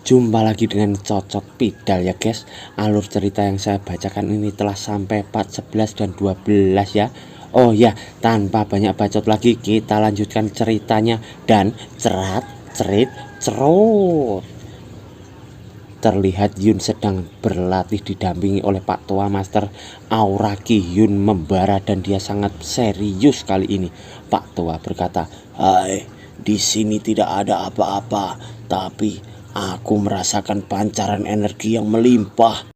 Jumpa lagi dengan Cocok Pidal ya guys. Alur cerita yang saya bacakan ini telah sampai part 11 dan 12 ya. Oh ya, tanpa banyak bacot lagi kita lanjutkan ceritanya. Dan cerat cerit cerut. Terlihat Yun sedang berlatih didampingi oleh Pak Tua Master Auraki. Yun membara dan dia sangat serius kali ini. Pak Tua berkata, "Hai, di sini tidak ada apa-apa, tapi aku merasakan pancaran energi yang melimpah.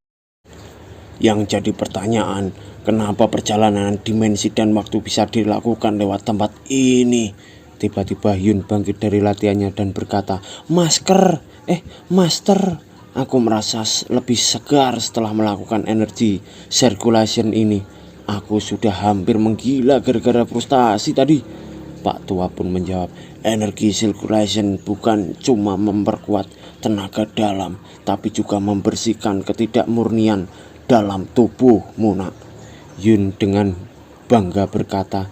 Yang jadi pertanyaan, kenapa perjalanan dimensi dan waktu bisa dilakukan lewat tempat ini?" Tiba-tiba Yun bangkit dari latihannya dan berkata, Master, aku merasa lebih segar setelah melakukan energi circulation ini. Aku sudah hampir menggila gara-gara frustasi tadi. Pak Tua pun menjawab, energi circulation bukan cuma memperkuat tenaga dalam, tapi juga membersihkan ketidakmurnian dalam tubuhmu, nak. Yun dengan bangga berkata,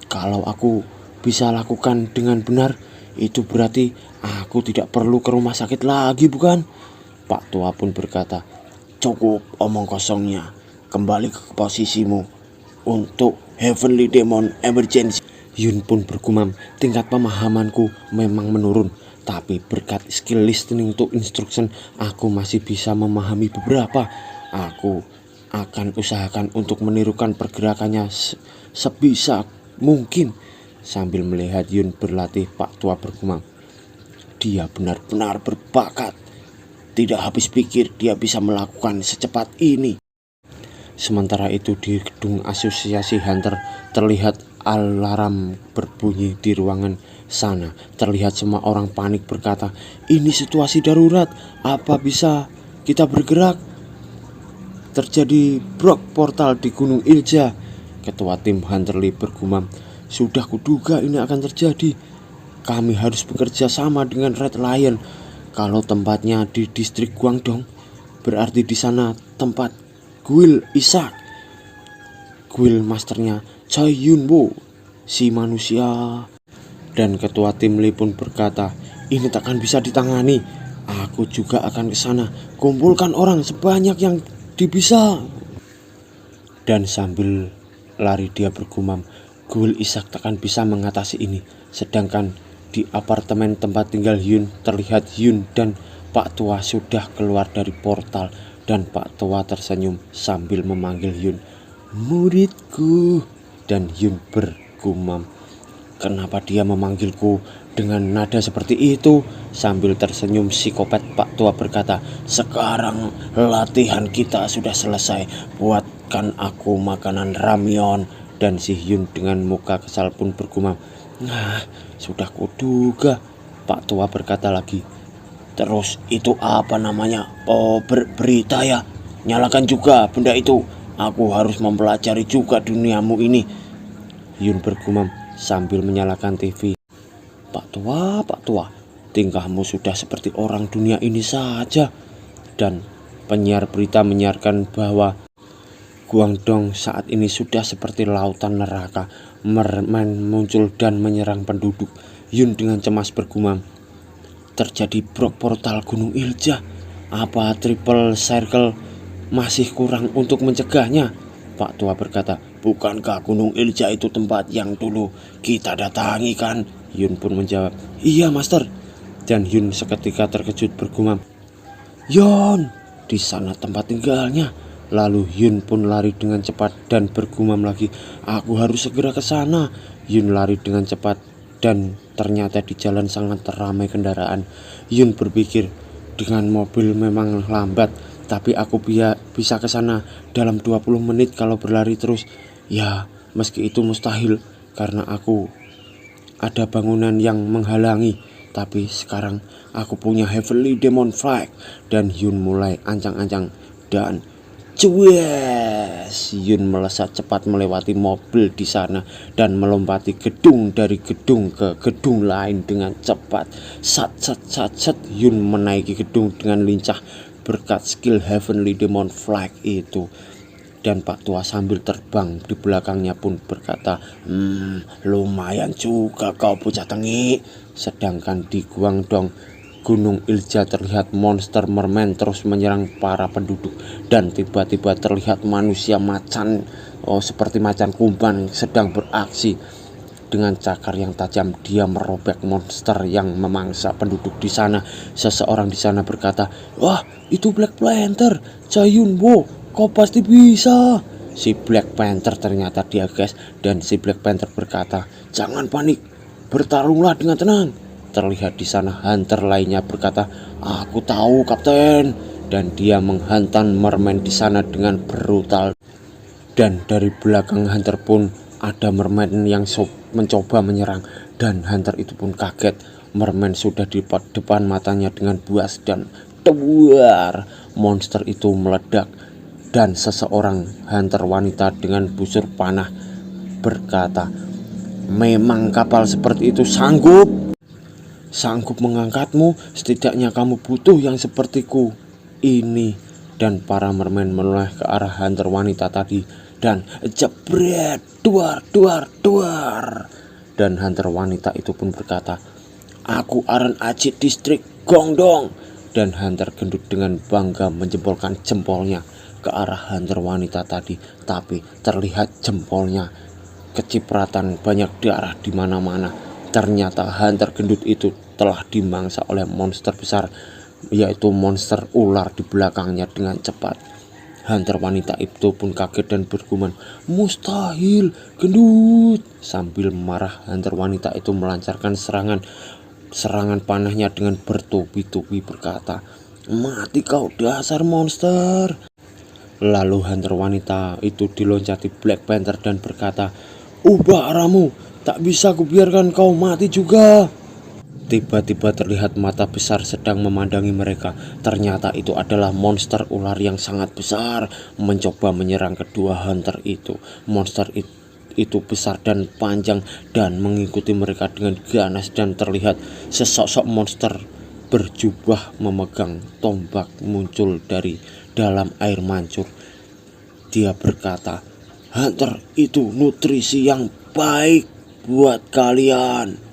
kalau aku bisa lakukan dengan benar, itu berarti aku tidak perlu ke rumah sakit lagi, bukan? Pak Tua pun berkata, cukup omong kosongnya, kembali ke posisimu untuk Heavenly Demon Emergency. Yun pun bergumam, tingkat pemahamanku memang menurun, tapi berkat skill listening to instruction, aku masih bisa memahami beberapa. Aku akan usahakan untuk menirukan pergerakannya sebisa mungkin. Sambil melihat Yun berlatih, Pak Tua bergumam, dia benar-benar berbakat. Tidak habis pikir dia bisa melakukan secepat ini. Sementara itu di gedung asosiasi Hunter terlihat alarm berbunyi di ruangan sana. Terlihat semua orang panik berkata, ini situasi darurat, apa bisa kita bergerak? Terjadi brok portal di Gunung Ilja. Ketua tim Hunter Lee bergumam, sudah kuduga ini akan terjadi. Kami harus bekerja sama dengan Red Lion. Kalau tempatnya di distrik Guangdong, berarti di sana tempat Guild Isak. Guild masternya Choi Yunwo, si manusia. Dan ketua tim Lee pun berkata, ini takkan bisa ditangani. Aku juga akan ke sana. Kumpulkan orang sebanyak yang bisa. Dan sambil lari dia bergumam, Guild Isak takkan bisa mengatasi ini. Sedangkan di apartemen tempat tinggal Yun, terlihat Yun dan Pak Tua sudah keluar dari portal. Dan Pak Tua tersenyum sambil memanggil Yun, muridku. Dan Yun bergumam, kenapa dia memanggilku dengan nada seperti itu? Sambil tersenyum psikopat, Pak Tua berkata, sekarang latihan kita sudah selesai, buatkan aku makanan ramyeon. Dan si Yun dengan muka kesal pun bergumam, nah, sudah kuduga. Pak Tua berkata lagi, terus itu apa namanya? Oh, berita ya. Nyalakan juga benda itu. Aku harus mempelajari juga duniamu ini. Yun bergumam sambil menyalakan TV. Pak Tua, tingkahmu sudah seperti orang dunia ini saja. Dan penyiar berita menyiarkan bahwa Guangdong saat ini sudah seperti lautan neraka, muncul dan menyerang penduduk. Yun dengan cemas bergumam, terjadi brok portal Gunung Ilja. Apa Triple Circle masih kurang untuk mencegahnya? Pak Tua berkata, bukankah Gunung Ilja itu tempat yang dulu kita datangi kan? Yun pun menjawab, iya master. Dan Yun seketika terkejut bergumam, Yun, di sana tempat tinggalnya. Lalu Yun pun lari dengan cepat dan bergumam lagi, aku harus segera ke sana. Yun lari dengan cepat dan ternyata di jalan sangat ramai kendaraan. Yun berpikir, dengan mobil memang lambat, tapi aku bisa ke sana dalam 20 menit kalau berlari terus. Ya, meski itu mustahil karena aku ada bangunan yang menghalangi. Tapi sekarang aku punya Heavenly Demon Flag. Dan Yun mulai ancang-ancang dan cues, Yun melesat cepat melewati mobil di sana dan melompati gedung dari gedung ke gedung lain dengan cepat. Sat, Yun menaiki gedung dengan lincah berkat skill Heavenly Demon Flag itu. Dan Pak Tua sambil terbang di belakangnya pun berkata, lumayan juga kau bocah tengi. Sedangkan di Guangdong, Gunung Ilja terlihat monster merman terus menyerang para penduduk, dan tiba-tiba terlihat manusia macan seperti macan kumpan sedang beraksi. Dengan cakar yang tajam dia merobek monster yang memangsa penduduk di sana. Seseorang di sana berkata, "Wah, itu Black Panther. Jayun Wo, kau pasti bisa." Si Black Panther ternyata diagas, dan si Black Panther berkata, "Jangan panik, bertarunglah dengan tenang." Terlihat di sana hunter lainnya berkata, "Aku tahu, Kapten." Dan dia menghantam merman di sana dengan brutal. Dan dari belakang hunter pun ada merman yang mencoba menyerang, dan hunter itu pun kaget. Merman sudah di depan matanya dengan buas, dan duar, monster itu meledak. Dan seseorang hunter wanita dengan busur panah berkata, "Memang kapal seperti itu sanggup mengangkatmu. Setidaknya kamu butuh yang sepertiku ini." Dan para merman menoleh ke arah hunter wanita tadi, dan jebret, duar, duar, duar. Dan hunter wanita itu pun berkata, "Aku Aren Ajit distrik Gongdong." Dan hunter gendut dengan bangga menjempolkan jempolnya ke arah hunter wanita tadi, tapi terlihat jempolnya kecipratan banyak darah di mana-mana. Ternyata hunter gendut itu telah dimangsa oleh monster besar, yaitu monster ular di belakangnya dengan cepat. Hunter wanita itu pun kaget dan bergumam, "Mustahil, gendut." Sambil marah, hunter wanita itu melancarkan serangan panahnya dengan bertubi-tubi berkata, "Mati kau dasar monster." Lalu hunter wanita itu diloncati Black Panther dan berkata, "Ubah arahmu, tak bisa kubiarkan kau mati juga." Tiba-tiba terlihat mata besar sedang memandangi mereka. Ternyata itu adalah monster ular yang sangat besar mencoba menyerang kedua hunter itu. Monster itu besar dan panjang dan mengikuti mereka dengan ganas, dan terlihat sesosok monster berjubah memegang tombak muncul dari dalam air mancur. Dia berkata, "Hunter itu nutrisi yang baik buat kalian."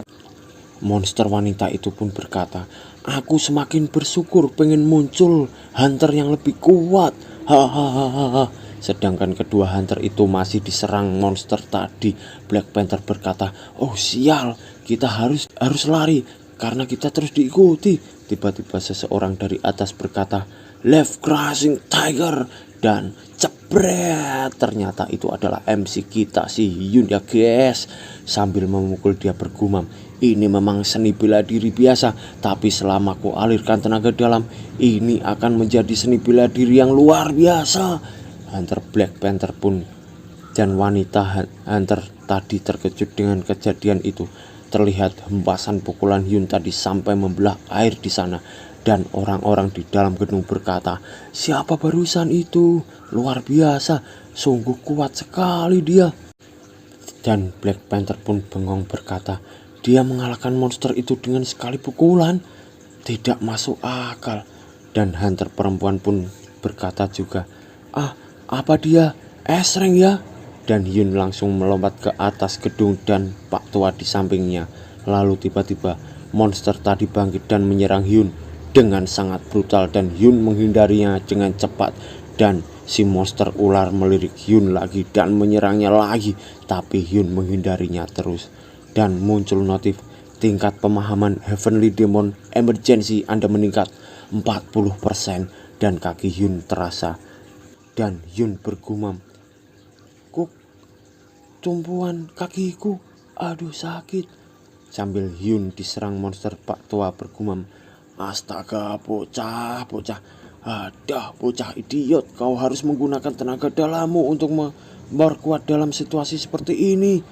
Monster wanita itu pun berkata, "Aku semakin bersyukur pengen muncul hunter yang lebih kuat. Hahaha." Sedangkan kedua hunter itu masih diserang monster tadi. Black Panther berkata, "Oh sial, kita harus lari karena kita terus diikuti." Tiba-tiba seseorang dari atas berkata, "Left Crashing Tiger." Dan jebret, ternyata itu adalah MC kita, si Hyun ya guys. Sambil memukul dia bergumam, "Ini memang seni bela diri biasa, tapi selama ku alirkan tenaga dalam, ini akan menjadi seni bela diri yang luar biasa." Hunter Black Panther pun dan wanita hunter tadi terkejut dengan kejadian itu. Terlihat hempasan pukulan Hyun tadi sampai membelah air di sana, dan orang-orang di dalam gedung berkata, "Siapa barusan itu? Luar biasa, sungguh kuat sekali dia." Dan Black Panther pun bengong berkata, "Dia mengalahkan monster itu dengan sekali pukulan? Tidak masuk akal." Dan hunter perempuan pun berkata juga, "Apa dia esreng ya?" Dan Hyun langsung melompat ke atas gedung dan Pak Tua di sampingnya. Lalu tiba-tiba monster tadi bangkit dan menyerang Hyun dengan sangat brutal, dan Hyun menghindarinya dengan cepat. Dan si monster ular melirik Hyun lagi dan menyerangnya lagi, tapi Hyun menghindarinya terus. Dan muncul notif, tingkat pemahaman Heavenly Demon Emergency Anda meningkat 40%, dan kaki Hyun terasa. Dan Hyun bergumam, "Tumpuan kakiku, aduh sakit." Sambil Hyun diserang monster, Pak Tua bergumam, "Astaga, bocah, bocah idiot, kau harus menggunakan tenaga dalammu untuk memperkuat dalam situasi seperti ini."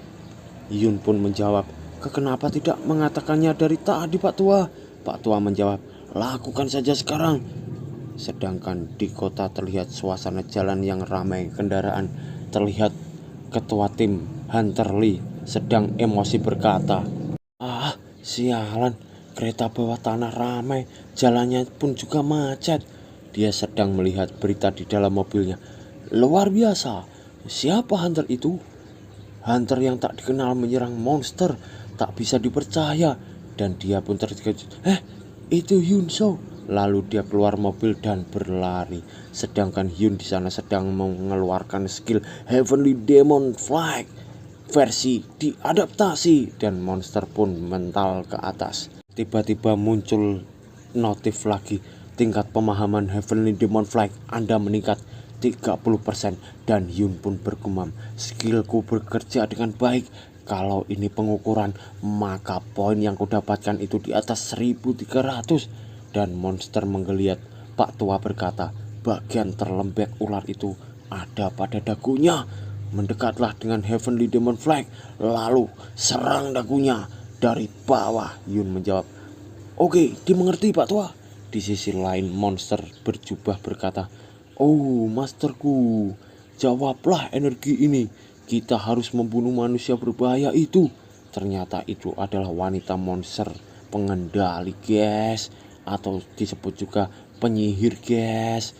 Hyun pun menjawab, "Kenapa tidak mengatakannya dari tadi, Pak Tua?" Pak Tua menjawab, "Lakukan saja sekarang." Sedangkan di kota terlihat suasana jalan yang ramai kendaraan. Terlihat ketua tim Hunter Lee sedang emosi berkata, "Sialan, kereta bawah tanah ramai, jalannya pun juga macet." Dia sedang melihat berita di dalam mobilnya. "Luar biasa, siapa Hunter itu? Hunter yang tak dikenal menyerang monster, tak bisa dipercaya." Dan dia pun terkejut, itu Hyun So. Lalu dia keluar mobil dan berlari. Sedangkan Hyun di sana sedang mengeluarkan skill Heavenly Demon Flag versi diadaptasi dan monster pun mental ke atas. Tiba-tiba muncul notif lagi. Tingkat pemahaman Heavenly Demon Flag Anda meningkat 30% dan Hyun pun bergumam, skillku bekerja dengan baik. Kalau ini pengukuran, maka poin yang kudapatkan itu di atas 1300. Dan monster menggeliat. Pak tua berkata, bagian terlembek ular itu ada pada dagunya. Mendekatlah dengan Heavenly Demon Flag, lalu serang dagunya dari bawah. Hyun menjawab, oke, dimengerti Pak tua. Di sisi lain monster berjubah berkata, oh masterku, jawablah energi ini. Kita harus membunuh manusia berbahaya itu. Ternyata itu adalah wanita monster pengendali guys, atau disebut juga penyihir guys.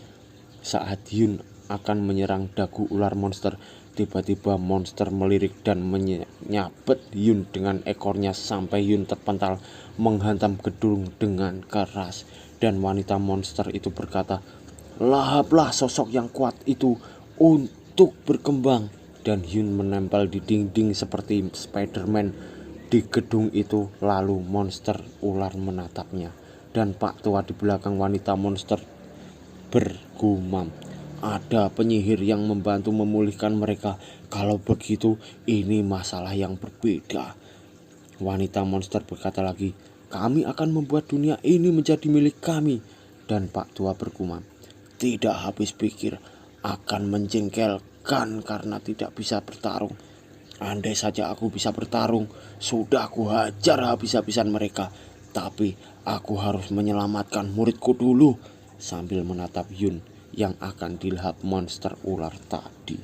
Saat Hyun akan menyerang dagu ular monster, tiba-tiba monster melirik dan menyabet Hyun dengan ekornya sampai Hyun terpental menghantam gedung dengan keras. Dan wanita monster itu berkata, lahaplah sosok yang kuat itu untuk berkembang. Dan Hyun menempel di dinding seperti Spider-Man di gedung itu. Lalu monster ular menatapnya. Dan Pak tua di belakang wanita monster bergumam, ada penyihir yang membantu memulihkan mereka. Kalau begitu ini masalah yang berbeda. Wanita monster berkata lagi, kami akan membuat dunia ini menjadi milik kami. Dan Pak tua bergumam, tidak habis pikir, akan menjengkelkan karena tidak bisa bertarung. Andai saja aku bisa bertarung, sudah aku hajar habis-habisan mereka. Tapi aku harus menyelamatkan muridku dulu. Sambil menatap Hyun yang akan dilahap monster ular tadi.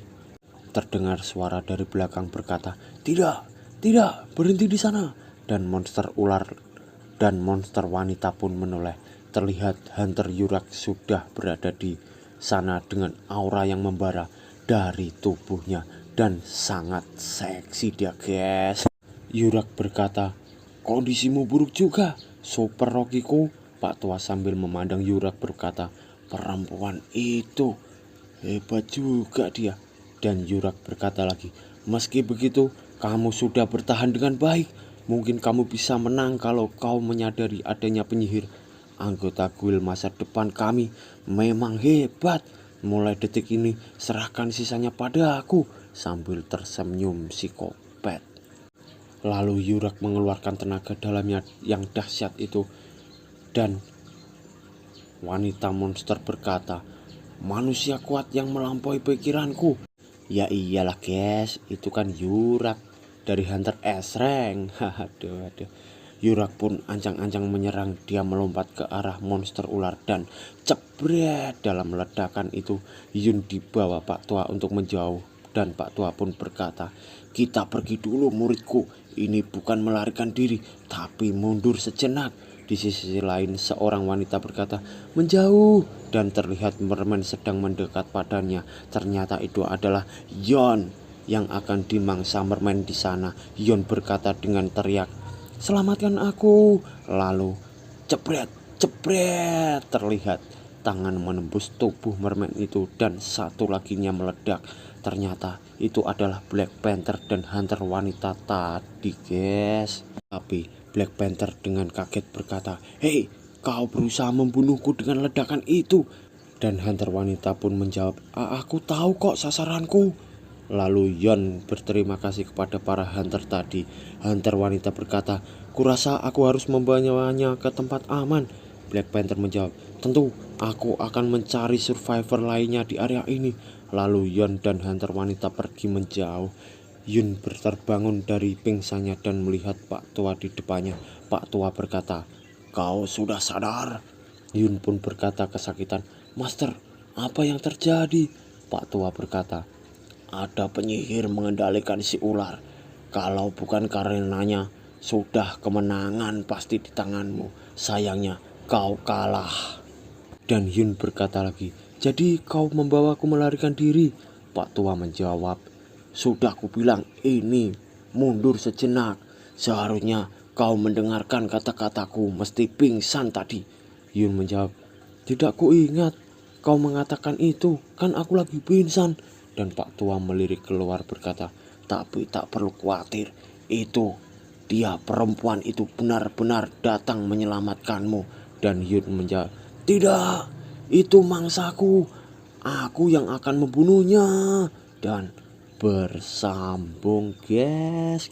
Terdengar suara dari belakang berkata, tidak, berhenti di sana. Dan monster ular dan monster wanita pun menoleh. Terlihat Hunter Yurak sudah berada di sana dengan aura yang membara dari tubuhnya. Dan sangat seksi dia guys. Yurak berkata, kondisimu buruk juga, Super Rockyku. Pak tua sambil memandang Yurak berkata, perempuan itu hebat juga dia. Dan Yurak berkata lagi, meski begitu kamu sudah bertahan dengan baik. Mungkin kamu bisa menang kalau kau menyadari adanya penyihir. Anggota guild masa depan kami memang hebat. Mulai detik ini serahkan sisanya pada aku. Sambil tersenyum psikopat. Lalu Yurak mengeluarkan tenaga dalamnya yang dahsyat itu. Dan wanita monster berkata, manusia kuat yang melampaui pikiranku. Ya iyalah guys, itu kan Yurak dari Hunter S-Rank. Aduh. Yurak pun ancang-ancang menyerang. Dia melompat ke arah monster ular dan jebret. Dalam ledakan itu Hyun dibawa Pak tua untuk menjauh. Dan Pak tua pun berkata, kita pergi dulu muridku. Ini bukan melarikan diri, tapi mundur sejenak. Di sisi lain seorang wanita berkata, menjauh. Dan terlihat mermen sedang mendekat padanya. Ternyata itu adalah Yon yang akan dimangsa mermen di sana. Yon berkata dengan teriak, selamatkan aku. Lalu jebret. Terlihat tangan menembus tubuh mermen itu dan satu laginya meledak. Ternyata itu adalah Black Panther dan Hunter wanita tadi guys. Tapi Black Panther dengan kaget berkata, hei, kau berusaha membunuhku dengan ledakan itu. Dan Hunter wanita pun menjawab, aku tahu kok sasaranku. Lalu Yon berterima kasih kepada para Hunter tadi. Hunter wanita berkata, kurasa aku harus membawanya ke tempat aman. Black Panther menjawab, tentu, aku akan mencari survivor lainnya di area ini. Lalu Yon dan Hunter wanita pergi menjauh. Yun terbangun dari pingsannya dan melihat Pak tua di depannya. Pak tua berkata, kau sudah sadar? Yun pun berkata kesakitan, Master, apa yang terjadi? Pak tua berkata, ada penyihir mengendalikan si ular. Kalau bukan karenanya, sudah kemenangan pasti di tanganmu. Sayangnya kau kalah. Dan Yun berkata lagi, jadi kau membawaku melarikan diri? Pak tua menjawab, sudah ku bilang ini mundur sejenak. Seharusnya kau mendengarkan kata-kataku mesti pingsan tadi. Yun menjawab, tidak ku ingat kau mengatakan itu, kan aku lagi pingsan. Dan Pak Tua melirik keluar berkata, tapi tak perlu khawatir, itu dia perempuan itu benar-benar datang menyelamatkanmu. Dan Yun menjawab, tidak, itu mangsaku, aku yang akan membunuhnya. Dan bersambung guys.